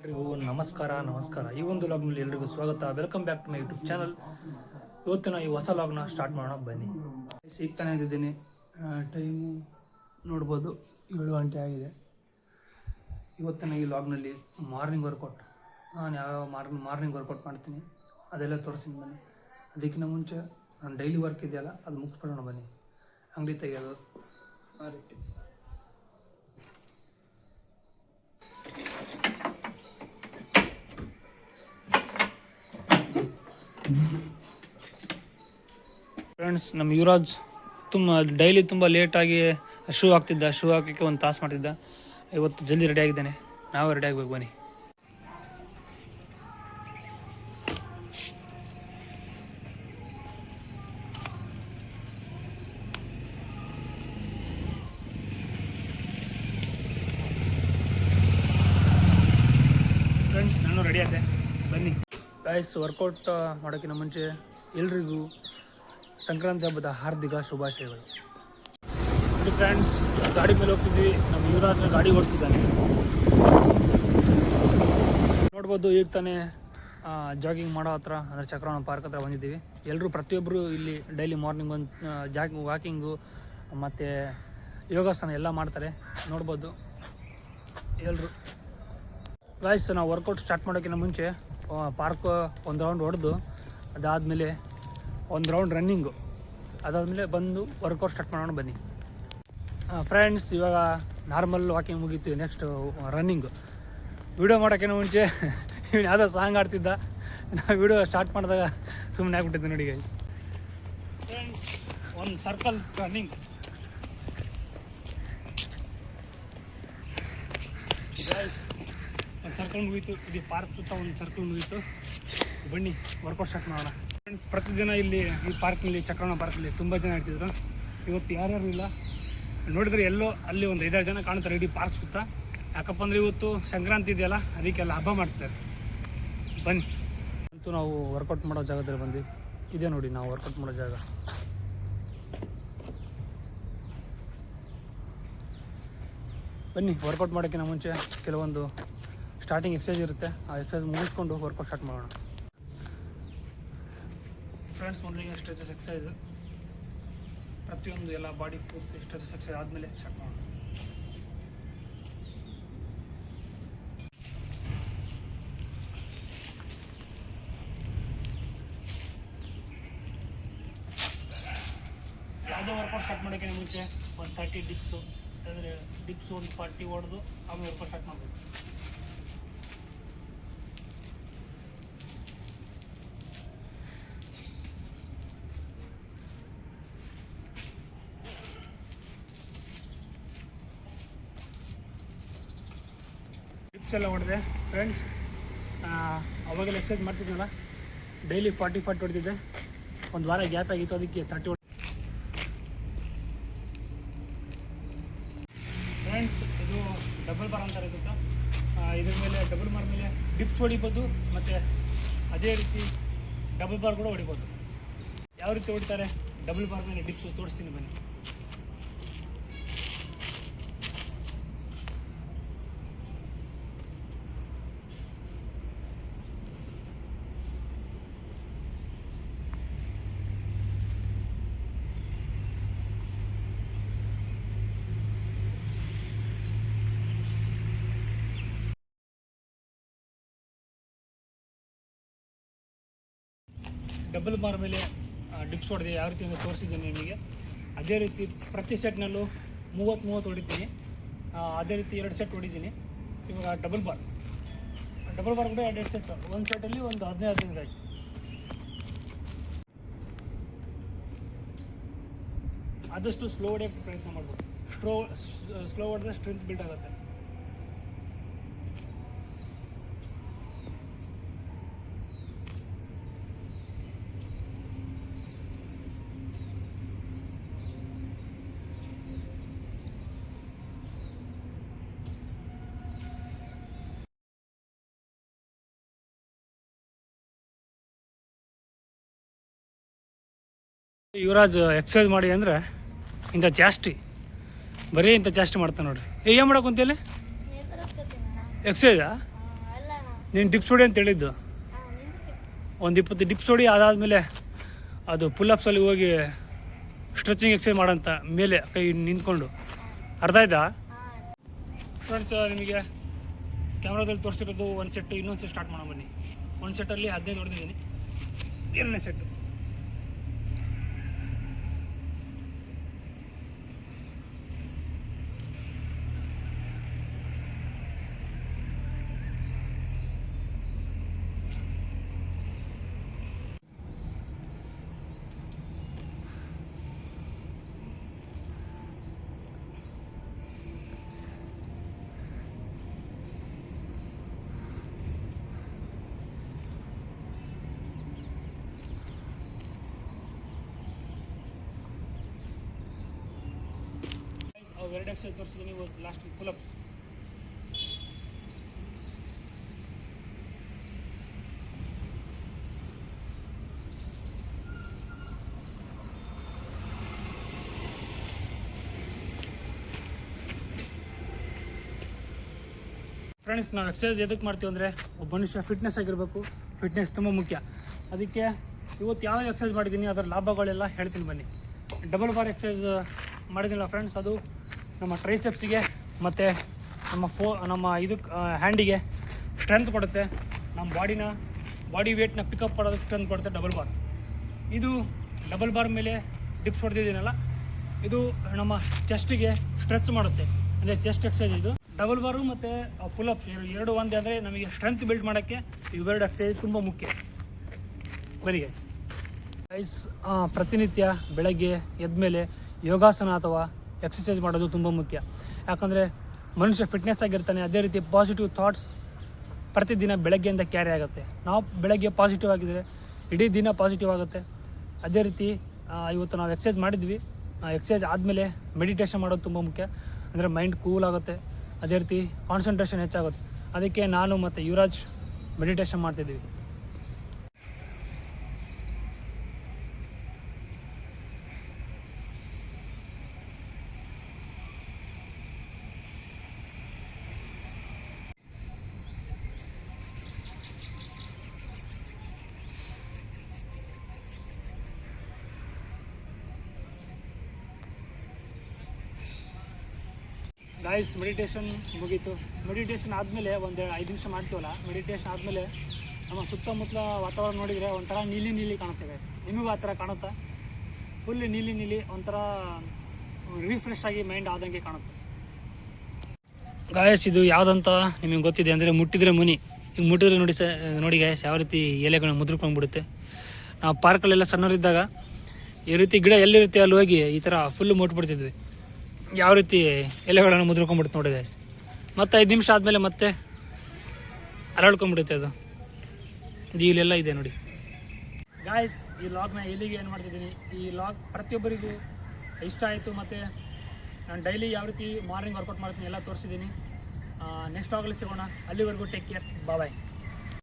ಎಲ್ರಿಗೂ ನಮಸ್ಕಾರ. ಈ ಒಂದು ಲಾಗ್ನಲ್ಲಿ ಎಲ್ರಿಗೂ ಸ್ವಾಗತ. Welcome back to my YouTube channel. ಇವತ್ತಿನ ಈ ಹೊಸ ಲಾಗ್ನ ಸ್ಟಾರ್ಟ್ ಮಾಡೋಣ ಬನ್ನಿ. ಸಿಗ್ತಾನೆ ಇದ್ದೀನಿ. ಟೈಮು ನೋಡ್ಬೋದು 7 ಗಂಟೆ ಆಗಿದೆ. ಇವತ್ತಿನ ಈ ಲಾಗ್ನಲ್ಲಿ ಮಾರ್ನಿಂಗ್ ವರ್ಕೌಟ್, ನಾನು ಯಾವ ಮಾರ್ನಿಂಗ್ ವರ್ಕೌಟ್ ಮಾಡ್ತೀನಿ ಅದೆಲ್ಲ ತೋರಿಸ್ತೀನಿ ಬನ್ನಿ. ಅದಕ್ಕಿಂತ ಮುಂಚೆ ನಾನು ಡೈಲಿ ವರ್ಕ್ ಇದೆಯಲ್ಲ ಅದು ಮುಗಿಸ್ಕೊಳ್ಳೋಣ ಬನ್ನಿ. ಅಂಗಡಿ ತೆಗೆಯೋದು ಆ ರೀತಿ. ಫ್ರೆಂಡ್ಸ್, ನಮ್ಮ ಯುವರಾಜ್ ಡೈಲಿ ತುಂಬ ಲೇಟಾಗಿ ಶೂ ಹಾಕ್ತಿದ್ದ. ಶೂ ಹಾಕಲಿಕ್ಕೆ ಒಂದು ತಾಸು ಮಾಡ್ತಿದ್ದ. ಇವತ್ತು ಜಲ್ದಿ ರೆಡಿ ಆಗಿದ್ದಾನೆ. ನಾವು ರೆಡಿ ಆಗಬೇಕು ಬನ್ನಿ. ಫ್ರೆಂಡ್ಸ್, ನಾನು ರೆಡಿ ಆದೆ ಬನ್ನಿ. ಗೈಸ್, ವರ್ಕೌಟ್ ಮಾಡೋಕ್ಕಿಂತ ಮುಂಚೆ ಎಲ್ರಿಗೂ ಸಂಕ್ರಾಂತಿ ಹಬ್ಬದ ಹಾರ್ದಿಕ ಶುಭಾಶಯಗಳು. ಫ್ರೆಂಡ್ಸ್, ಗಾಡಿ ಮೇಲೆ ಹೋಗ್ತಿದ್ವಿ. ನಮ್ಮ ಯುವರಾಜ್ ಗಾಡಿ ಓಡಿಸ್ತಿದ್ದಾನೆ ನೋಡ್ಬೋದು. ಈಗ ತಾನೇ ಜಾಗಿಂಗ್ ಮಾಡೋ ಹತ್ರ ಅಂದರೆ ಚಕ್ರವಣ ಪಾರ್ಕ್ ಹತ್ರ ಬಂದಿದ್ದೀವಿ. ಎಲ್ಲರೂ ಪ್ರತಿಯೊಬ್ಬರು ಇಲ್ಲಿ ಡೈಲಿ ಮಾರ್ನಿಂಗ್ ಬಂದು ವಾಕಿಂಗು ಮತ್ತು ಯೋಗಾಸನ ಎಲ್ಲ ಮಾಡ್ತಾರೆ ನೋಡ್ಬೋದು ಎಲ್ಲರೂ. ಗೈಸ್, ನಾವು ವರ್ಕೌಟ್ ಸ್ಟಾರ್ಟ್ ಮಾಡೋಕ್ಕಿಂತ ಮುಂಚೆ ಪಾರ್ಕ್ ಒಂದು ರೌಂಡ್ ಹೊಡೆದು ಅದಾದಮೇಲೆ ಒಂದು ರೌಂಡ್ ರನ್ನಿಂಗು, ಅದಾದಮೇಲೆ ಬಂದು ವರ್ಕೌಟ್ ಸ್ಟಾರ್ಟ್ ಮಾಡೋಣ ಬನ್ನಿ. ಫ್ರೆಂಡ್ಸ್, ಇವಾಗ ನಾರ್ಮಲ್ ವಾಕಿಂಗ್ ಮುಗೀತೀವಿ. Next running. ವೀಡಿಯೋ ಮಾಡೋಕ್ಕಿಂತ ಮುಂಚೆ ಇವನು ಯಾವುದೋ ಸಾಂಗ್ ಆಡ್ತಿದ್ದ. ನಾವು ವೀಡಿಯೋ ಸ್ಟಾರ್ಟ್ ಮಾಡಿದಾಗ ಸುಮ್ಮನೆ ಆಗ್ಬಿಟ್ಟಿದ್ದೆ ನೋಡಿ. ಫ್ರೆಂಡ್ಸ್, ಒಂದು ಸರ್ಕಲ್ ರನ್ನಿಂಗ್. ಒಂದು ಸರ್ಕಲ್ ಮುಗೀತು. ಇದು ಪಾರ್ಕ್ ಸುತ್ತ ಒಂದು ಸರ್ಕಲ್ ಮುಗೀತು. ಬನ್ನಿ ವರ್ಕೌಟ್ ಸ್ಟಾರ್ಟ್ ಮಾಡೋಣ. ಫ್ರೆಂಡ್ಸ್, ಪ್ರತಿದಿನ ಇಲ್ಲಿ ಈ ಪಾರ್ಕ್ನಲ್ಲಿ, ಚಕ್ರವಣ ಪಾರ್ಕಲ್ಲಿ ತುಂಬ ಜನ ಇರ್ತಿದ್ರು. ಇವತ್ತು ಯಾರ್ಯಾರು ಇಲ್ಲ ನೋಡಿದ್ರೆ ಎಲ್ಲೋ ಅಲ್ಲಿ ಒಂದು 5-6 ಜನ ಕಾಣ್ತಾರೆ ಇಡೀ ಪಾರ್ಕ್ ಸುತ್ತ. ಯಾಕಪ್ಪ ಅಂದರೆ ಇವತ್ತು ಸಂಕ್ರಾಂತಿ ಇದೆಯಲ್ಲ, ಅದಕ್ಕೆಲ್ಲ ಹಬ್ಬ ಮಾಡ್ತಾರೆ. ಬನ್ನಿ. ಅಂತೂ ನಾವು ವರ್ಕೌಟ್ ಮಾಡೋ ಜಾಗದಲ್ಲಿ ಬಂದ್ವಿ. ಇದೇ ನೋಡಿ ನಾವು ವರ್ಕೌಟ್ ಮಾಡೋ ಜಾಗ. ಬನ್ನಿ, ವರ್ಕೌಟ್ ಮಾಡೋಕ್ಕಿಂತ ಮುಂಚೆ ಕೆಲವೊಂದು ಸ್ಟಾರ್ಟಿಂಗ್ ಎಕ್ಸಸೈಸ್ ಇರುತ್ತೆ. ಆ ಎಕ್ಸಸೈಸ್ ಮುಗಿಸ್ಕೊಂಡು ವರ್ಕೌಟ್ ಸ್ಟಾರ್ಟ್ ಮಾಡೋಣ. ಫ್ರೆಂಡ್ಸ್, ಮೊದಲಿಗೆ ಸ್ಟ್ರೆಚಸ್ ಎಕ್ಸಸೈಸ್, ಪ್ರತಿಯೊಂದು ಎಲ್ಲ ಬಾಡಿ ಪೂರ್ತಿ ಸ್ಟ್ರೆಚಸ್ ಎಕ್ಸಸೈಸ್ ಆದಮೇಲೆ ಸ್ಟಾರ್ಟ್ ಮಾಡೋಣ. ಯಾವುದೇ ವರ್ಕೌಟ್ ಸ್ಟಾರ್ಟ್ ಮಾಡೋಕ್ಕೆ ಮುಂಚೆ ಒಂದು 30 ಡಿಪ್ಸು, ಅಂದರೆ ಡಿಪ್ಸು ಒಂದು 40 ಹೊಡೆದು ಆಮೇಲೆ ವರ್ಕೌಟ್ ಸ್ಟಾರ್ಟ್ ಮಾಡಬೇಕು. ಡಿಪ್ಸ್ ಎಲ್ಲ ಹೊಡೆದೆ ಫ್ರೆಂಡ್ಸ್. ಅವಾಗೆಲ್ಲ ಎಕ್ಸಸೈಸ್ ಮಾಡ್ತಿದ್ನಲ್ಲ, ಡೈಲಿ 40 ಹೊಡೆದಿದ್ದೆ. ಒಂದು ವಾರ ಗ್ಯಾಪ್ ಆಗಿತ್ತು, ಅದಕ್ಕೆ 30 ಫ್ರೆಂಡ್ಸ್. ಇದು ಡಬಲ್ ಬಾರ್ ಅಂತಾರೆ ಇದಕ್ಕೆ. ಇದ್ರ ಮೇಲೆ ಡಬಲ್ ಬಾರ್ ಮೇಲೆ ಡಿಪ್ಸ್ ಹೊಡಿಬೋದು, ಮತ್ತು ಅದೇ ರೀತಿ ಡಬಲ್ ಬಾರ್ ಕೂಡ ಹೊಡಿಬೋದು. ಯಾವ ರೀತಿ ಹೊಡಿತಾರೆ ಡಬಲ್ ಬಾರ್ ಮೇಲೆ ಡಿಪ್ಸು ತೋರಿಸ್ತೀನಿ ಬನ್ನಿ. ಡಬಲ್ ಬಾರ್ ಮೇಲೆ ಡಿಪ್ಸ್ ಹೊಡೆದು ಯಾವ ರೀತಿ ಅಂತ ತೋರಿಸಿದ್ದೀನಿ ನಿಮಗೆ. ಅದೇ ರೀತಿ ಪ್ರತಿ ಸೆಟ್ನಲ್ಲೂ 30 ಹೊಡಿತೀನಿ. ಅದೇ ರೀತಿ 2 ಸೆಟ್ ಹೊಡಿದ್ದೀನಿ. ಇವಾಗ ಡಬಲ್ ಬಾರ್ ಕೂಡ 2 ಸೆಟ್, ಒಂದು ಸೆಟ್ಟಲ್ಲಿ ಒಂದು 15 ಗೈಸ್. ಆದಷ್ಟು ಸ್ಲೋ ಹೊಡೆಯೋಕ್ಕೆ ಪ್ರಯತ್ನ ಮಾಡ್ಬೋದು. ಸ್ಲೋ ಹೊಡೆದ್ರೆ ಸ್ಟ್ರೆಂತ್ ಬಿಲ್ಡ್ ಆಗುತ್ತೆ. ಯುವರಾಜ್ ಎಕ್ಸಸೈಸ್ ಮಾಡಿ ಅಂದರೆ ಇಂಥ ಜಾಸ್ತಿ, ಬರೀ ಇಂಥ ಜಾಸ್ತಿ ಮಾಡ್ತಾನೆ ನೋಡ್ರಿ. ಏನು ಮಾಡಕ್ಕೆ ಕುಂತೇಲಿ ಎಕ್ಸಸೈಸಾ? ನೀನು ಡಿಪ್ಸ್ ಹೊಡಿ ಅಂತ ಹೇಳಿದ್ದು. ಒಂದು 20 ಡಿಪ್ಸ್ ಹೊಡಿ, ಅದಾದಮೇಲೆ ಅದು ಪುಲ್ಲಪ್ಸಲ್ಲಿ ಹೋಗಿ ಸ್ಟ್ರೆಚಿಂಗ್ ಎಕ್ಸಸೈಸ್ ಮಾಡೋಂಥ ಮೇಲೆ ಕೈ ನಿಂತ್ಕೊಂಡು. ಅರ್ಥ ಆಯ್ತಾ ಫ್ರೆಂಡ್ಸ್? ನಿಮಗೆ ಕ್ಯಾಮ್ರಾದಲ್ಲಿ ತೋರಿಸಿರೋದು ಒಂದು ಸೆಟ್ಟು. ಇನ್ನೊಂದು ಸೆಟ್ ಸ್ಟಾರ್ಟ್ ಮಾಡೋ ಬನ್ನಿ. ಒಂದು ಸೆಟ್ಟಲ್ಲಿ 15 ಹೊಡೆದಿದ್ದೀನಿ. ಎರಡನೇ ಸೆಟ್ಟು. ಎರಡು ಎಕ್ಸೈಸ್ ತೋರಿಸ್ತೀನಿ. ಲಾಸ್ಟ್ ಪುಲಪ್. ಫ್ರೆಂಡ್ಸ್, ನಾವು ಎಕ್ಸಸೈಸ್ ಎದಕ್ಕೆ ಮಾಡ್ತೀವಿ ಅಂದರೆ ಒಬ್ಬ ಮನುಷ್ಯ ಫಿಟ್ನೆಸ್ ಆಗಿರಬೇಕು. ಫಿಟ್ನೆಸ್ ತುಂಬ ಮುಖ್ಯ. ಅದಕ್ಕೆ ಇವತ್ತು ಯಾವ ಎಕ್ಸಸೈಸ್ ಮಾಡಿದ್ದೀನಿ ಅದರ ಲಾಭಗಳೆಲ್ಲ ಹೇಳ್ತೀನಿ ಬನ್ನಿ. ಡಬಲ್ ಬಾರ್ ಎಕ್ಸಸೈಸ್ ಮಾಡಿದ್ದೀನಲ್ಲ ಫ್ರೆಂಡ್ಸ್, ಅದು ನಮ್ಮ ಟ್ರೈಸೆಪ್ಸಿಗೆ ಮತ್ತು ನಮ್ಮ ಇದಕ್ಕೆ ಹ್ಯಾಂಡಿಗೆ ಸ್ಟ್ರೆಂತ್ ಕೊಡುತ್ತೆ. ನಮ್ಮ ಬಾಡಿ ವೇಟ್ನ ಪಿಕಪ್ ಮಾಡೋದಕ್ಕೆ ಸ್ಟ್ರೆಂತ್ ಕೊಡುತ್ತೆ ಡಬಲ್ ಬಾರ್. ಇದು ಡಬಲ್ ಬಾರ್ ಮೇಲೆ ಡಿಪ್ಸ್ ಹೊಡೆದಿದ್ದೀನಲ್ಲ, ಇದು ನಮ್ಮ ಚೆಸ್ಟಿಗೆ ಸ್ಟ್ರೆಚ್ ಮಾಡುತ್ತೆ. ಅಂದರೆ ಚೆಸ್ಟ್ ಎಕ್ಸಸೈಸ್ ಇದು. ಡಬಲ್ ಬಾರು ಮತ್ತು ಪುಲಪ್ಸ್ ಎರಡು ಒಂದೇ. ಅಂದರೆ ನಮಗೆ ಸ್ಟ್ರೆಂತ್ ಬಿಲ್ಡ್ ಮಾಡೋಕ್ಕೆ ಇವೆರಡು ಎಕ್ಸಸೈಸ್ ತುಂಬ ಮುಖ್ಯ. ಬನ್ನಿ ಗೈಸ್, ಪ್ರತಿನಿತ್ಯ ಬೆಳಗ್ಗೆ ಎದ್ದ ಮೇಲೆ ಯೋಗಾಸನ ಅಥವಾ ಎಕ್ಸಸೈಸ್ ಮಾಡೋದು ತುಂಬ ಮುಖ್ಯ. ಯಾಕಂದರೆ ಮನುಷ್ಯ ಫಿಟ್ನೆಸ್ ಆಗಿರ್ತಾನೆ. ಅದೇ ರೀತಿ ಪಾಸಿಟಿವ್ ಥಾಟ್ಸ್ ಪ್ರತಿದಿನ ಬೆಳಗ್ಗೆಯಿಂದ ಕ್ಯಾರಿ ಆಗುತ್ತೆ. ನಾವು ಬೆಳಗ್ಗೆ ಪಾಸಿಟಿವ್ ಆಗಿದ್ದರೆ ಇಡೀ ದಿನ ಪಾಸಿಟಿವ್ ಆಗುತ್ತೆ. ಅದೇ ರೀತಿ ಇವತ್ತು ನಾವು ಎಕ್ಸಸೈಸ್ ಮಾಡಿದ್ವಿ. ಎಕ್ಸಸೈಸ್ ಆದಮೇಲೆ ಮೆಡಿಟೇಷನ್ ಮಾಡೋದು ತುಂಬ ಮುಖ್ಯ. ಅಂದರೆ ಮೈಂಡ್ ಕೂಲ್ ಆಗುತ್ತೆ. ಅದೇ ರೀತಿ ಕಾನ್ಸಂಟ್ರೇಷನ್ ಹೆಚ್ಚಾಗುತ್ತೆ. ಅದಕ್ಕೆ ನಾನು ಮತ್ತು ಯುವರಾಜ್ ಮೆಡಿಟೇಷನ್ ಮಾಡ್ತಿದ್ದೀವಿ. ಗಾಯ್ಸ್, ಮೆಡಿಟೇಷನ್ ಮುಗೀತು. ಮೆಡಿಟೇಷನ್ ಆದಮೇಲೆ ಒಂದು 5 ನಿಮಿಷ ಮಾಡ್ತೀವಲ್ಲ, ಮೆಡಿಟೇಷನ್ ಆದಮೇಲೆ ನಮ್ಮ ಸುತ್ತಮುತ್ತಲ ವಾತಾವರಣ ನೋಡಿದರೆ ಒಂಥರ ನೀಲಿ ಕಾಣುತ್ತೆ ಗಾಯ್ಸ್. ನಿಮಗೂ ಆ ಥರ ಕಾಣುತ್ತಾ? ಫುಲ್ ನೀಲಿ ಒಂಥರ ರಿಫ್ರೆಶ್ ಆಗಿ ಮೈಂಡ್ ಆದಂಗೆ ಕಾಣುತ್ತೆ ಗಾಯ್ಸ್. ಇದು ಯಾವುದಂತ ನಿಮಗೆ ಗೊತ್ತಿದೆ ಅಂದರೆ ಮುಟ್ಟಿದ್ರೆ ಮುನಿ. ಈಗ ಮುಟ್ಟಿದ್ರೆ ನೋಡಿ ಗಾಯ್ಸ್, ಯಾವ ರೀತಿ ಎಲೆಗಳನ್ನ ಮುದ್ರಕೊಂಡ್ಬಿಡುತ್ತೆ. ನಾವು ಪಾರ್ಕಲ್ಲೆಲ್ಲ ಸಣ್ಣವರಿದ್ದಾಗ ಈ ರೀತಿ ಗಿಡ ಎಲ್ಲಿರುತ್ತೆ ಅಲ್ಲಿ ಹೋಗಿ ಈ ಥರ ಫುಲ್ಲು ಮುಟ್ಬಿಡ್ತಿದ್ವಿ. ಯಾವ ರೀತಿ ಎಲೆಗಳನ್ನು ಮುದ್ರಕೊಂಡ್ಬಿಡುತ್ತೆ ನೋಡಿ ಗಾಯ್ಸ್. ಮತ್ತು 5 ನಿಮಿಷ ಆದಮೇಲೆ ಮತ್ತೆ ಅರಳ್ಕೊಂಡ್ಬಿಡುತ್ತೆ ಅದು. ಇಲ್ಲೆಲ್ಲ ಇದೆ ನೋಡಿ ಗಾಯ್ಸ್. ಈ ಲಾಗ್ನ ಇಲ್ಲಿಗೆ ಏನು ಮಾಡ್ತಿದ್ದೀನಿ. ಈ ಲಾಗ್ ಪ್ರತಿಯೊಬ್ಬರಿಗೂ ಇಷ್ಟ ಆಯಿತು. ಮತ್ತು ನಾನು ಡೈಲಿ ಯಾವ ರೀತಿ ಮಾರ್ನಿಂಗ್ ವರ್ಕೌಟ್ ಮಾಡ್ತೀನಿ ಎಲ್ಲ ತೋರಿಸಿದ್ದೀನಿ. ನೆಕ್ಸ್ಟ್ ಲಾಗಲ್ಲಿ ಸಿಗೋಣ. ಅಲ್ಲಿವರೆಗೂ ಟೇಕ್ ಕೇರ್. ಬಾಯ್.